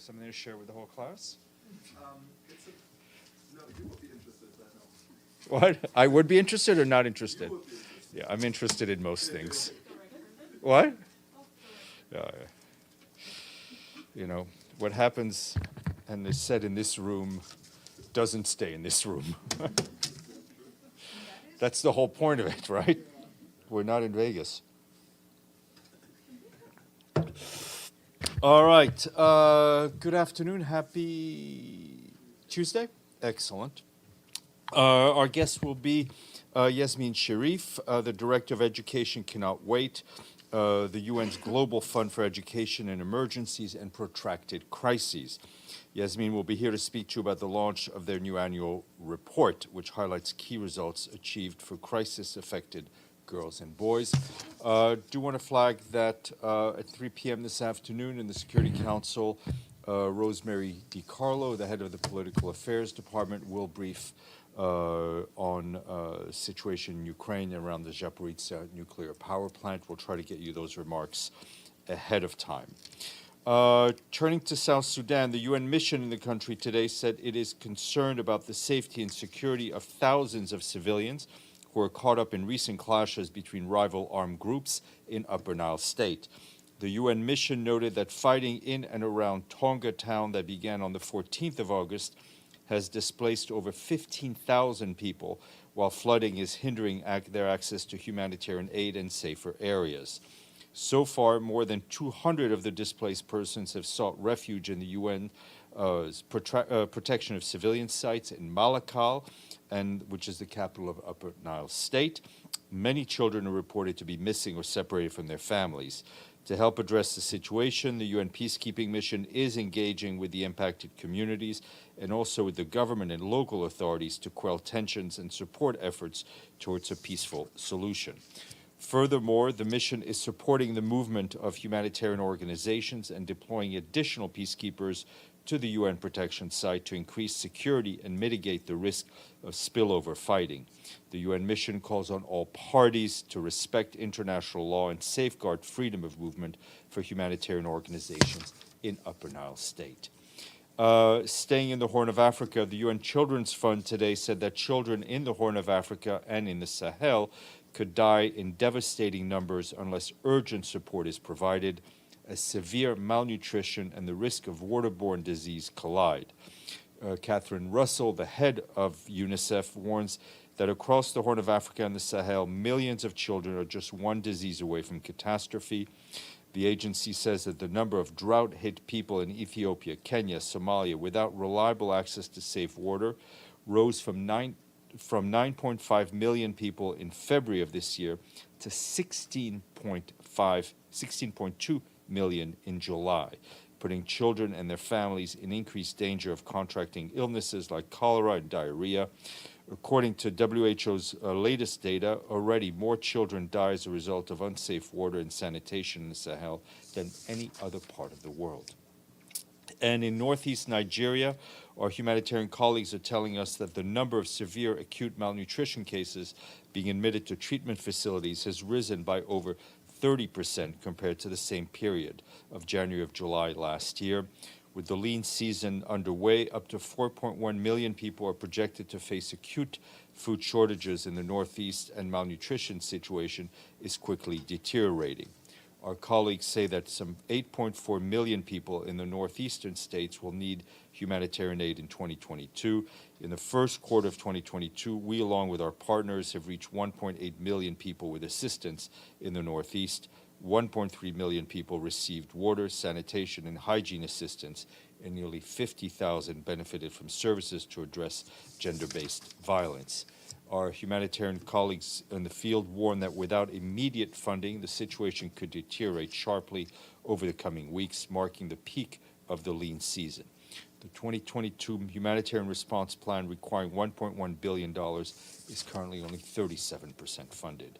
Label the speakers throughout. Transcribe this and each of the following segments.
Speaker 1: something to share with the whole class?
Speaker 2: No, you would be interested, I know.
Speaker 1: What? I would be interested or not interested? Yeah, I'm interested in most things. What? Yeah. You know, what happens and is said in this room doesn't stay in this room. That's the whole point of it, right? We're not in Vegas. All right. Good afternoon. Happy Tuesday. Excellent. Our guest will be Yasmin Sharif, the Director of Education Cannot Wait, the UN's Global Fund for Education in Emergencies and Protracted Crises. Yasmin will be here to speak to you about the launch of their new annual report, which highlights key results achieved for crisis-affected girls and boys. Do want to flag that at 3 p.m. this afternoon in the Security Council, Rosemary DiCarlo, the head of the Political Affairs Department, will brief on situation in Ukraine around the Zaporizhzhia nuclear power plant. We'll try to get you those remarks ahead of time. Turning to South Sudan, the UN mission in the country today said it is concerned about the safety and security of thousands of civilians who are caught up in recent clashes between rival armed groups in Upper Nile State. The UN mission noted that fighting in and around Tonga town that began on the 14th of August has displaced over 15,000 people, while flooding is hindering their access to humanitarian aid and safer areas. So far, more than 200 of the displaced persons have sought refuge in the UN's protection of civilian sites in Malakal, which is the capital of Upper Nile State. Many children are reported to be missing or separated from their families. To help address the situation, the UN peacekeeping mission is engaging with the impacted communities and also with the government and local authorities to quell tensions and support efforts towards a peaceful solution. Furthermore, the mission is supporting the movement of humanitarian organizations and deploying additional peacekeepers to the UN protection site to increase security and mitigate the risk of spillover fighting. The UN mission calls on all parties to respect international law and safeguard freedom of movement for humanitarian organizations in Upper Nile State. Staying in the Horn of Africa, the UN Children's Fund today said that children in the Horn of Africa and in the Sahel could die in devastating numbers unless urgent support is provided, as severe malnutrition and the risk of waterborne disease collide. Catherine Russell, the head of UNICEF, warns that across the Horn of Africa and the Sahel, millions of children are just one disease away from catastrophe. The agency says that the number of drought-hit people in Ethiopia, Kenya, Somalia without reliable access to safe water rose from 9.5 million people in February of this year to 16.2 million in July, putting children and their families in increased danger of contracting illnesses like cholera and diarrhea. According to WHO's latest data, already more children die as a result of unsafe water and sanitation in the Sahel than any other part of the world. And in northeast Nigeria, our humanitarian colleagues are telling us that the number of severe acute malnutrition cases being admitted to treatment facilities has risen by over 30% compared to the same period of January of July last year. With the lean season underway, up to 4.1 million people are projected to face acute food shortages in the Northeast, and malnutrition situation is quickly deteriorating. Our colleagues say that some 8.4 million people in the northeastern states will need humanitarian aid in 2022. In the first quarter of 2022, we, along with our partners, have reached 1.8 million people with assistance in the Northeast. 1.3 million people received water, sanitation, and hygiene assistance, and nearly 50,000 benefited from services to address gender-based violence. Our humanitarian colleagues in the field warn that without immediate funding, the situation could deteriorate sharply over the coming weeks, marking the peak of the lean season. The 2022 humanitarian response plan, requiring $1.1 billion, is currently only 37% funded.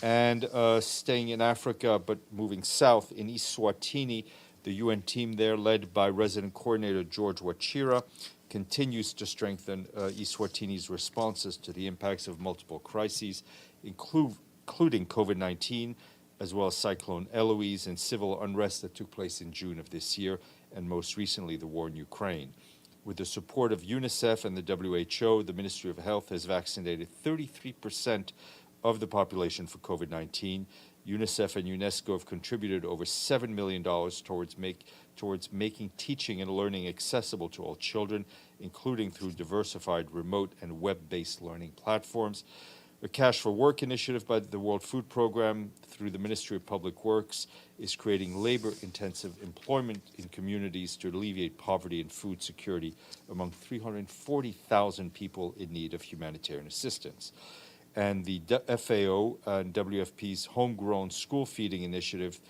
Speaker 1: And staying in Africa, but moving south, in Eswatini, the UN team there, led by resident coordinator George Wachira, continues to strengthen Eswatini's responses to the impacts of multiple crises, including COVID-19, as well as Cyclone Eloise and civil unrest that took place in June of this year, and most recently the war in Ukraine. With the support of UNICEF and the WHO, the Ministry of Health has vaccinated 33% of the population for COVID-19. UNICEF and UNESCO have contributed over $7 million towards making teaching and learning accessible to all children, including through diversified remote and web-based learning platforms. A Cash for Work initiative by the World Food Programme through the Ministry of Public Works is creating labor-intensive employment in communities to alleviate poverty and food security among 340,000 people in need of humanitarian assistance. And the FAO and WFP's Homegrown School Feeding Initiative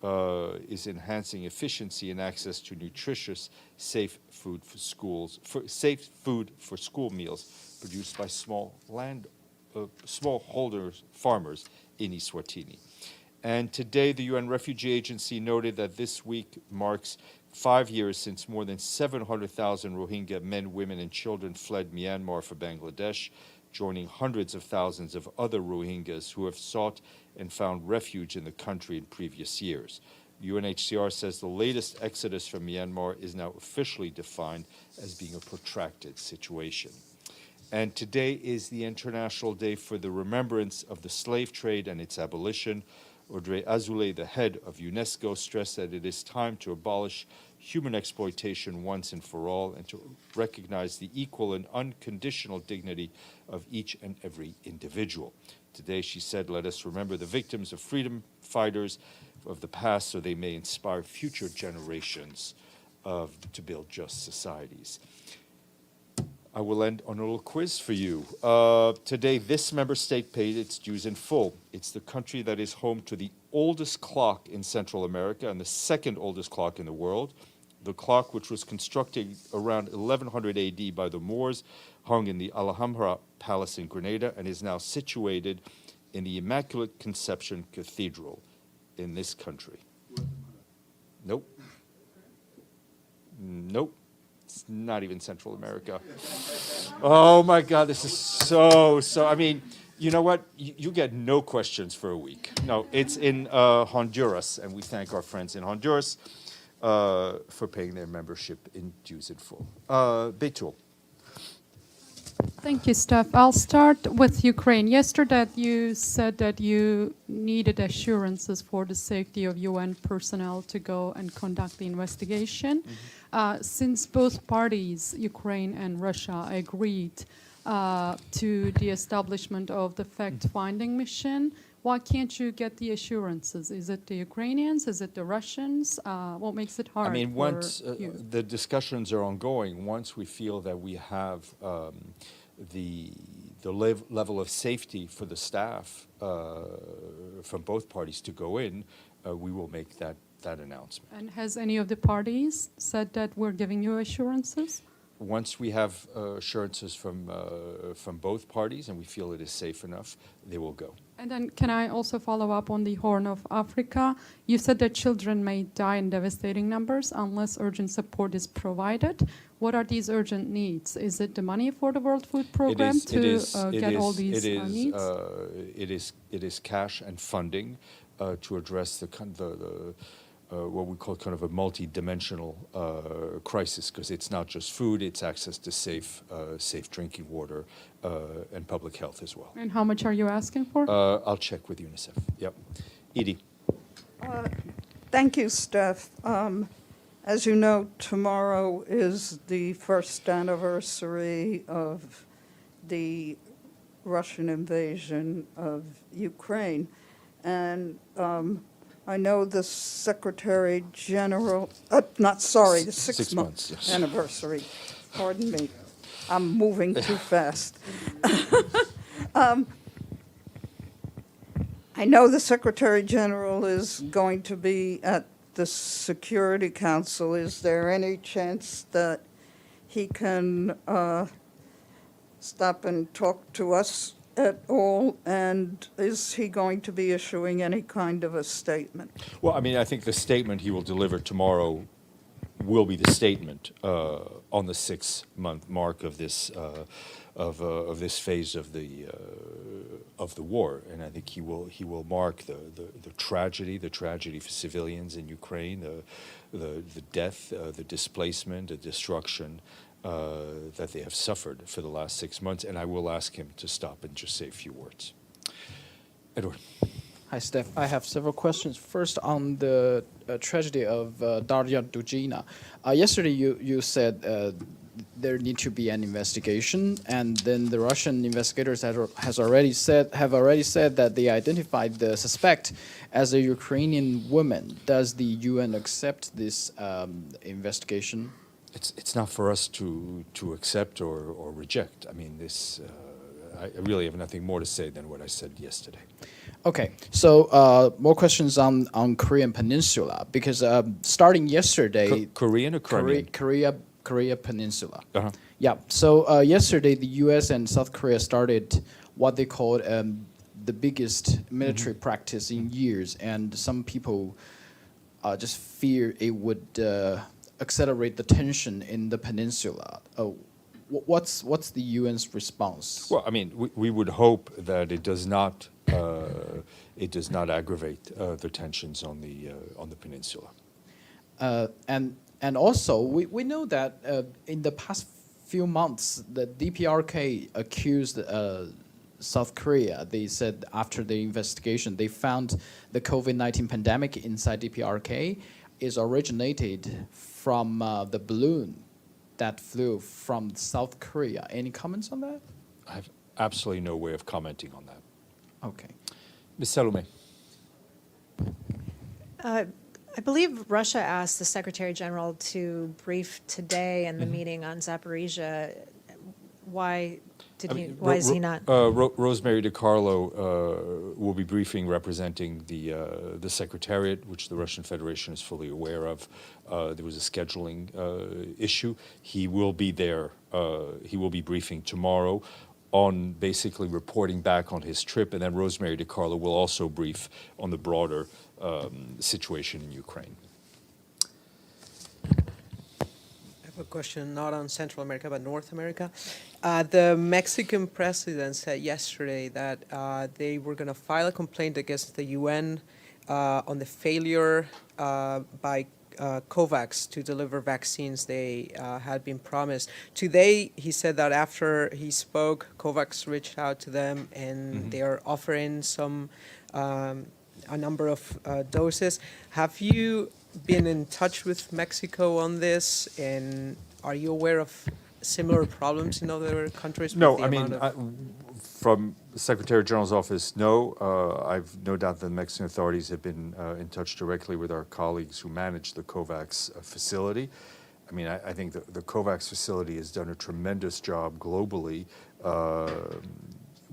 Speaker 1: is enhancing efficiency and access to nutritious, safe food for schools, safe food for school meals produced by smallholders, farmers in Eswatini. And today, the UN Refugee Agency noted that this week marks 5 years since more than 700,000 Rohingya men, women, and children fled Myanmar for Bangladesh, joining hundreds of thousands of other Rohingyas who have sought and found refuge in the country in previous years. UNHCR says the latest exodus from Myanmar is now officially defined as being a protracted situation. And today is the International Day for the Remembrance of the Slave Trade and its Abolition. Audrey Azoulay, the head of UNESCO, stressed that it is time to abolish human exploitation once and for all and to recognize the equal and unconditional dignity of each and every individual. Today, she said, let us remember the victims of freedom fighters of the past so they may inspire future generations to build just societies. I will end on a little quiz for you. Today, this member state paid its dues in full. It's the country that is home to the oldest clock in Central America and the second oldest clock in the world. The clock, which was constructed around 1100 AD by the Moors, hung in the Alhambra Palace in Granada and is now situated in the Immaculate Conception Cathedral in this country. Nope. Nope. It's not even Central America. Oh my God, this is so, I mean, you know what? You get no questions for a week. No, it's in Honduras, and we thank our friends in Honduras for paying their membership in dues in full. Betul.
Speaker 3: Thank you, Steph. I'll start with Ukraine. Yesterday, you said that you needed assurances for the safety of UN personnel to go and conduct the investigation. Since both parties, Ukraine and Russia, agreed to the establishment of the fact-finding mission, why can't you get the assurances? Is it the Ukrainians? Is it the Russians? What makes it hard?
Speaker 1: I mean, once
Speaker 3: you?
Speaker 1: The discussions are ongoing, once we feel that we have the level of safety for the staff from both parties to go in, we will make that announcement.
Speaker 3: And has any of the parties said that we're giving you assurances?
Speaker 1: Once we have assurances from both parties and we feel it is safe enough, they will go.
Speaker 3: And then can I also follow up on the Horn of Africa? You said that children may die in devastating numbers unless urgent support is provided. What are these urgent needs? Is it the money for the World Food Program get all these needs?
Speaker 1: It is cash and funding to address what we call kind of a multi-dimensional crisis, because it's not just food, it's access to safe drinking water and public health as well.
Speaker 3: And how much are you asking for?
Speaker 1: I'll check with UNICEF. Yep. Edie.
Speaker 4: Thank you, Steph. As you know, tomorrow is the first anniversary of the Russian invasion of Ukraine. And I know the Secretary General, the six months
Speaker 1: yes.
Speaker 4: anniversary. Pardon me, I'm moving too fast. I know the Secretary General is going to be at the Security Council. Is there any chance that he can stop and talk to us at all, and is he going to be issuing any kind of a statement?
Speaker 1: Well, I mean, I think the statement he will deliver tomorrow will be the statement on the 6-month mark of this this phase of the war, and I think he will mark the tragedy for civilians in Ukraine, the death, the displacement, the destruction that they have suffered for the last 6 months, and I will ask him to stop and just say a few words. Edward.
Speaker 5: Hi, Steph. I have several questions. First, on the tragedy of Darya Dugina. Yesterday, you said there need to be an investigation, and then the Russian investigators have already said that they identified the suspect as a Ukrainian woman. Does the UN accept this investigation?
Speaker 1: It's not for us to accept or reject. I mean, this. I really have nothing more to say than what I said yesterday.
Speaker 5: Okay, so more questions on Korean Peninsula, because starting yesterday,
Speaker 1: Korean or Crimean?
Speaker 5: Korea Peninsula.
Speaker 1: Uh-huh.
Speaker 5: Yeah. So yesterday, the U.S. and South Korea started what they called the biggest military practice in years, and some people just fear it would accelerate the tension in the peninsula. What's the UN's response?
Speaker 1: Well, I mean, we would hope that it does not aggravate the tensions on the peninsula.
Speaker 5: And also, we know that in the past few months, the DPRK accused South Korea. They said after the investigation, they found the COVID-19 pandemic inside DPRK is originated from the balloon that flew from South Korea. Any comments on that?
Speaker 1: I have absolutely no way of commenting on that.
Speaker 5: Okay.
Speaker 1: Ms. Salome.
Speaker 6: I believe Russia asked the Secretary General to brief today in the meeting on Zaporizhia. Why is he not?
Speaker 1: Rosemary DiCarlo will be briefing, representing the Secretariat, which the Russian Federation is fully aware of. There was a scheduling issue. He will be there. He will be briefing tomorrow on basically reporting back on his trip, and then Rosemary DiCarlo will also brief on the broader situation in Ukraine.
Speaker 7: I have a question not on Central America, but North America. The Mexican president said yesterday that they were going to file a complaint against the UN on the failure by COVAX to deliver vaccines they had been promised. Today, he said that after he spoke, COVAX reached out to them and they are offering a number of doses. Have you been in touch with Mexico on this, and are you aware of similar problems in other countries?
Speaker 1: No,
Speaker 7: with the
Speaker 1: I mean,
Speaker 7: amount of
Speaker 1: from the Secretary General's office, no. I've no doubt that the Mexican authorities have been in touch directly with our colleagues who manage the COVAX facility. I mean, I think the COVAX facility has done a tremendous job globally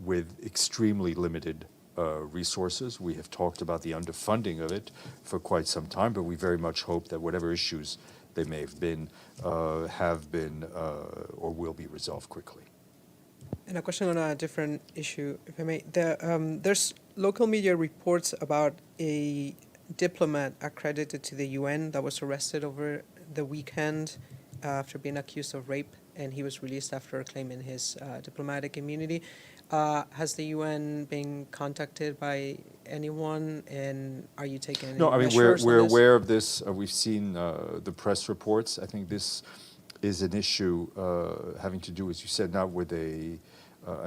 Speaker 1: with extremely limited resources. We have talked about the underfunding of it for quite some time, but we very much hope that whatever issues they may have been or will be resolved quickly.
Speaker 7: And a question on a different issue, if I may. There's local media reports about a diplomat accredited to the UN that was arrested over the weekend after being accused of rape, and he was released after claiming his diplomatic immunity. Has the UN been contacted by anyone, and are you taking any
Speaker 1: No, I mean,
Speaker 7: measures
Speaker 1: we're
Speaker 7: on this?
Speaker 1: aware of this. We've seen the press reports. I think this is an issue having to do, as you said, not with I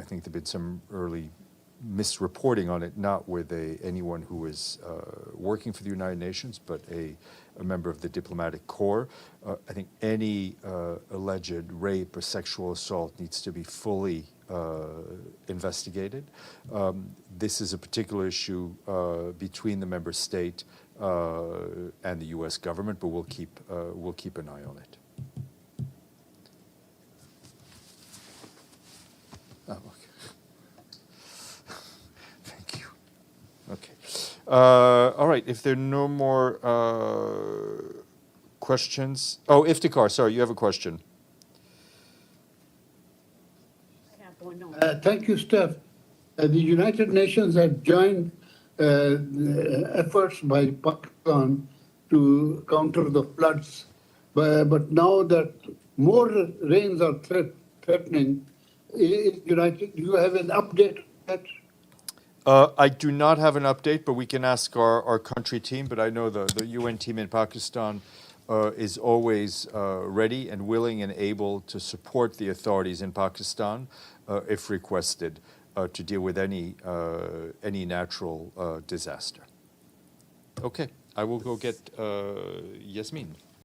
Speaker 1: think there've been some early misreporting on it, not with anyone who is working for the United Nations, but a member of the diplomatic corps. I think any alleged rape or sexual assault needs to be fully investigated. This is a particular issue between the member state and the U.S. government, but we'll keep an eye on it. Oh, okay. Thank you. Okay. All right. If there are no more questions, Iftikhar, sorry, you have a question.
Speaker 8: Thank you, Steph. The United Nations have joined efforts by Pakistan to counter the floods but now that more rains are threatening, United, do you have an update on that?
Speaker 1: I do not have an update, but we can ask our country team. But I know the UN team in Pakistan is always ready and willing and able to support the authorities in Pakistan if requested to deal with any natural disaster. Okay, I will go get Yasmin.